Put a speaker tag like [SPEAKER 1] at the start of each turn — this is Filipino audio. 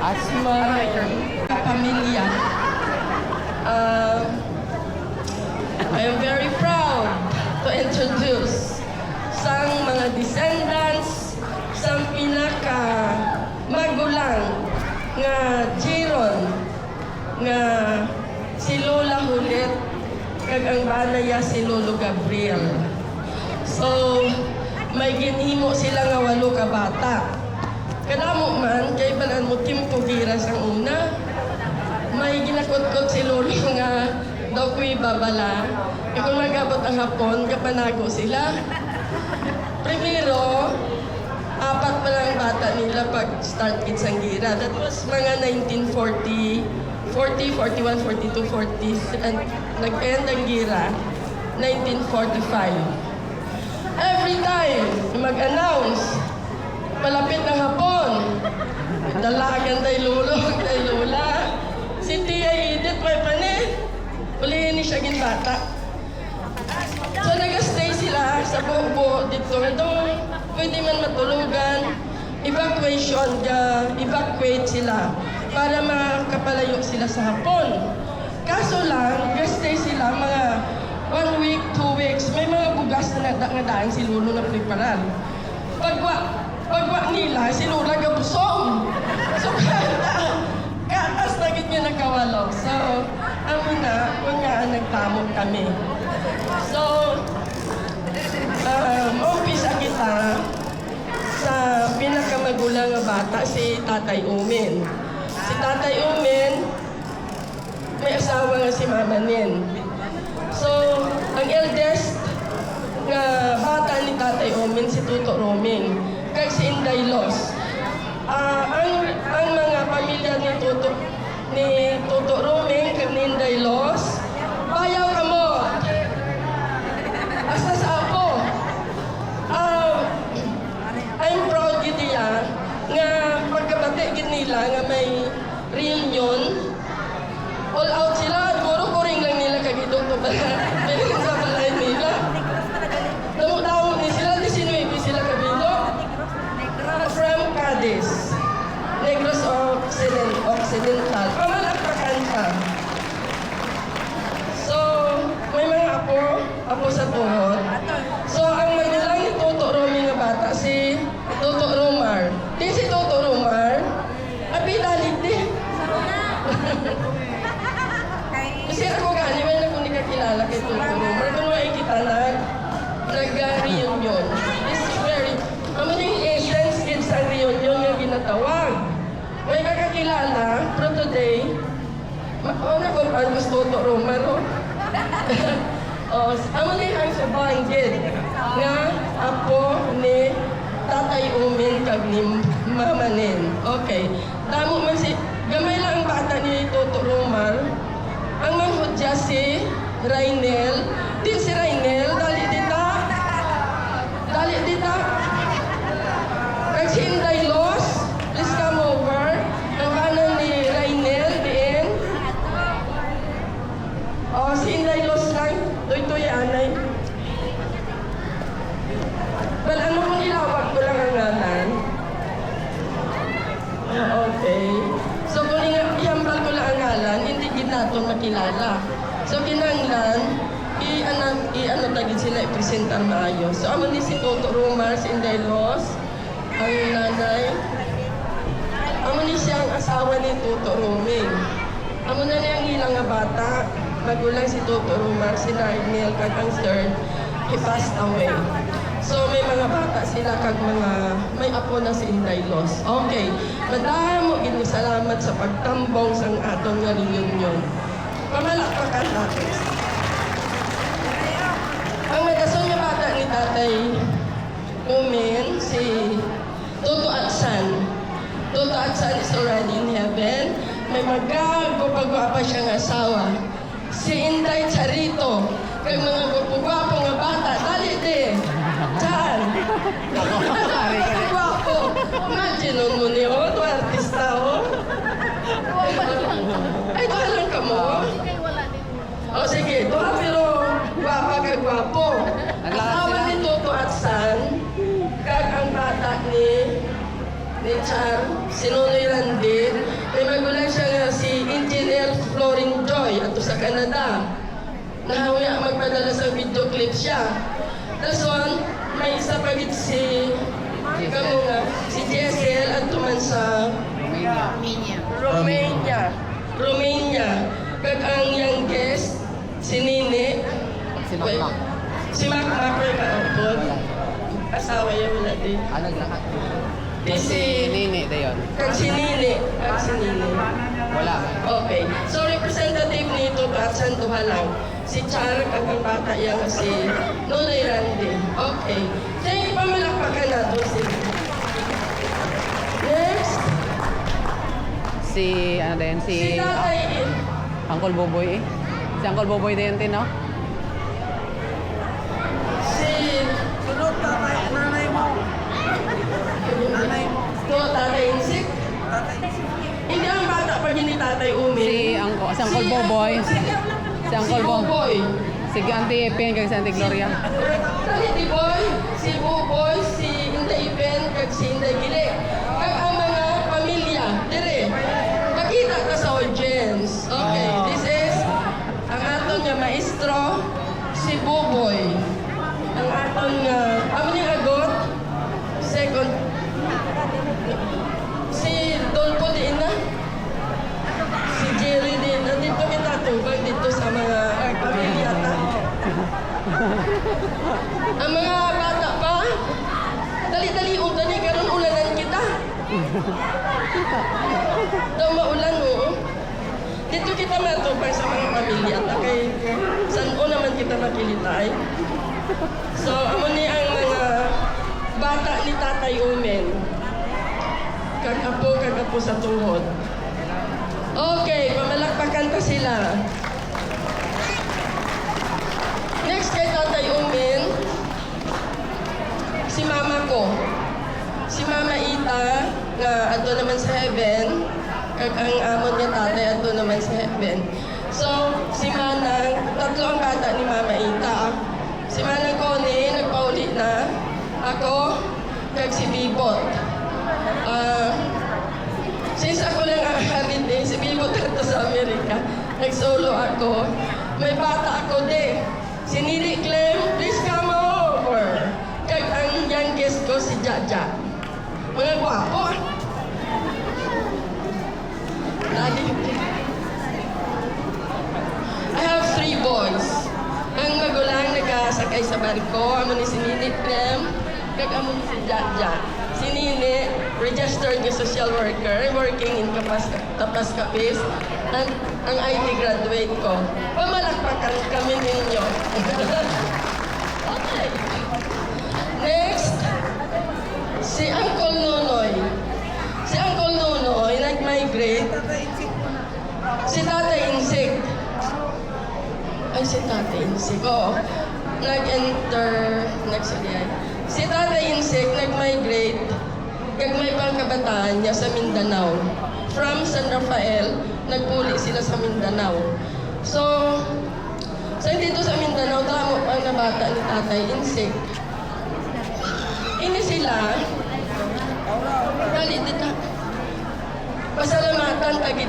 [SPEAKER 1] asma, pamilya. I am very proud to introduce sang mga descendants sang pinaka magulang nga Jiron nga si Lola Hulit kag ang banaya si Lolo Gabriel. So may ginhimo sila nga 8 ka bata. Kadamo man kay balan mo Kim Tugiras ang una. May ginakot-kot si Lolo nga daw ko'y babala. E kung magabot ang hapon, kapanago sila. Primero, 4 pa lang bata nila pag start kids ang gira. That was mga 1940, 40, 41, 42, 40, and nag-end ang gira, 1945. Every time mag-announce, palapit ng hapon, dalagan tayo Lolo, tayo Lola. Si Tia Edith, may panin. Ulihin ni siya bata. So nag-stay sila sa buo-buo dito. Doon pwede man matulugan. Evacuate sila para makapalayo sila sa hapon. Kaso lang, nag-stay sila mga 1 week, 2 weeks. May mga bugas na daan si Lolo na preparan. Pagwa nila, si Lola gabusong. So katas na gid niya nagkawalo. So, amin na, kung nga nagtamog kami. So, umpisa kita sa pinakamagulang nga bata, si Tatay Umin. Si Tatay Umin, may asawa nga si Mama Nin. So, ang eldest nga bata ni Tatay Umin, si Tuto Roming, kag si Inday Los. Ang mga pamilya ni Tuto Roming kag ni Inday Los, bayaw kamo. Asa sa ako. I'm proud gid niya nga pagkabati gid nila nga may reunion. All out sila, guro-kuring lang nila kag idong to bilin sa balay nila. Damo-damo ni sila, 19 sila kabilo. From Cadiz, Negros Occidental. Pamalakpakan ka. So, may mga apo sa tuhod. So, ang magulang ni Tuto Romy nga bata, si Tuto Romar. Di si Tuto Romar, apilalit di. Kasi ako gani, may na kung di kakilala kay Tuto Romar. Kung makikita nag-reunion. This is very, yung essence kids ang reunion nga ginatawag. May kakakilala, pero today, na kung paano gusto Tuto Romar, amali ang sabanggid nga apo ni Tatay Umin kag ni Mama Nin. Okay. Damo man si gamay lang ang bata ni Tuto Romar. Ang manghudya si Rainel. Din si Rainel, dali dita. Kag si Inday Los, please come over. Ang kanan ni Rainel, diin. Si Inday Los lang. Toy anay. Well, ano kung ilawag ko lang ang ngalan? Okay. So, kung ihambal ko lang ang ngalan, hindi kita natin makilala. So, kinanglan, i-ano tagin sila, i-presentar maayos. So, amo ni si Tuto Romar, si Inday Los, ang nanay. Amo ni siya ang asawa ni Tuto Roming. Amo na niya ang ilang nga bata. Magulang si Tuto Romar, si Narnel, kag ang third, he passed away. So may mga bata sila, kag may apo na si Inday Los. Okay, madamo gini salamat sa pagtambong sang atong nga reunion. Pamalakpakan natin. Ang madason nga bata ni Tatay Umin, si Tuto Atsan. Tuto Atsan is already in heaven. May magagwapa siyang asawa. Si Inday Charito, kay mga gwapo nga bata, dali di. Diyan. Gwapo. Imagine mo niyo, ito artista ho. Ay, doon lang ka mo. Sige, doon pero gwapa ka gwapo. Asawa ni Tuto Atsan, kag ang bata ni Char, si Nonoy Randit, May magulang siya nga si Engineer Florin Joy ato sa Canada. Nahawiya magpadala sa video clip siya. Dason, may isa pa gid si kamo nga, si Jessel at tuman sa Romania. Kag ang youngest, si Nini.
[SPEAKER 2] Si Makmak.
[SPEAKER 1] Si Makmak may kaupod. Asawa niya wala din.
[SPEAKER 2] Ano lahat?
[SPEAKER 1] Si
[SPEAKER 2] Nini, dayon.
[SPEAKER 1] Kag si Nini.
[SPEAKER 2] Wala.
[SPEAKER 1] Okay. So, representative nito at Santuha lang. Si Char, kag ang bata yan si Nolay Randy. Okay. Sige, pamalakpakan nato si next.
[SPEAKER 2] Si, ano din,
[SPEAKER 1] Si Tatay
[SPEAKER 2] Uncle Boboy eh. Si Uncle Boboy din, no?
[SPEAKER 1] Si
[SPEAKER 3] Sunod tatay, nanay mo. Nanay mo.
[SPEAKER 1] Tatay Insik. Hindi ang bata pag hindi Tatay Umi.
[SPEAKER 2] Si Uncle Boboy. Si Uncle Boboy.
[SPEAKER 1] Boy.
[SPEAKER 2] Si Auntie Epin, kag si Auntie Gloria.
[SPEAKER 1] Si Boy, si Buboy, si Inday Ipen, kag si Inday Gili. Kag ang mga pamilya, dire. Pakita ka sa audience. Okay, this is ang aton nga maestro, si Buboy. Ang aton nga, amo ni agot, second, si Dolpo din na. Si Jerry din. Nandito kita tubag dito sa mga pamilya ta. Ang mga bata pa, dali-dali utan niya karon ulanan kita. Daw maulan mo. Dito kita matubag sa mga pamilya ta kay saan naman kita makilitay. So, amo ni ang mga bata ni Tatay Umen. Kagapo sa tuhod. Okay, pamalakpakan pa sila. Next kay Tatay Umin, si mama ko. Si Mama Ita, nga ato naman sa heaven. Kag ang amon niya tatay ato naman sa heaven. So, si Manang, tatlo ang bata ni Mama Ita. Si Manang Connie, nagpauli na. Ako, kag si Bibot. Since ako lang ang habit eh, si Bibot dito sa Amerika, nag-solo ako. May bata ako din. Si Nili Clem, please come over. Kag ang youngest ko si Jaja. Mga gwapo ah. I have 3 boys. Ang magulang nagkasakay sa barko, amo ni si Nili Clem, kag amo ni si Jaja. Si Nini, registered yung social worker, working in Tapas Capis, ang IT graduate ko. Pamalakpakan kami ninyo. Okay. Next, si Uncle Nonoy. Si Uncle Nonoy, nag-migrate. Si Tatay Insik. Ay, si Tatay Insik. Oo. Nag-enter, next ulit. Si Tatay Insik nag-migrate kag may pangkabataan niya sa Mindanao. From San Rafael, nagpuli sila sa Mindanao. So, sa dito sa Mindanao, tamo pang nabata ni Tatay Insik. Ini sila, dali dito. Pasalamatan tagid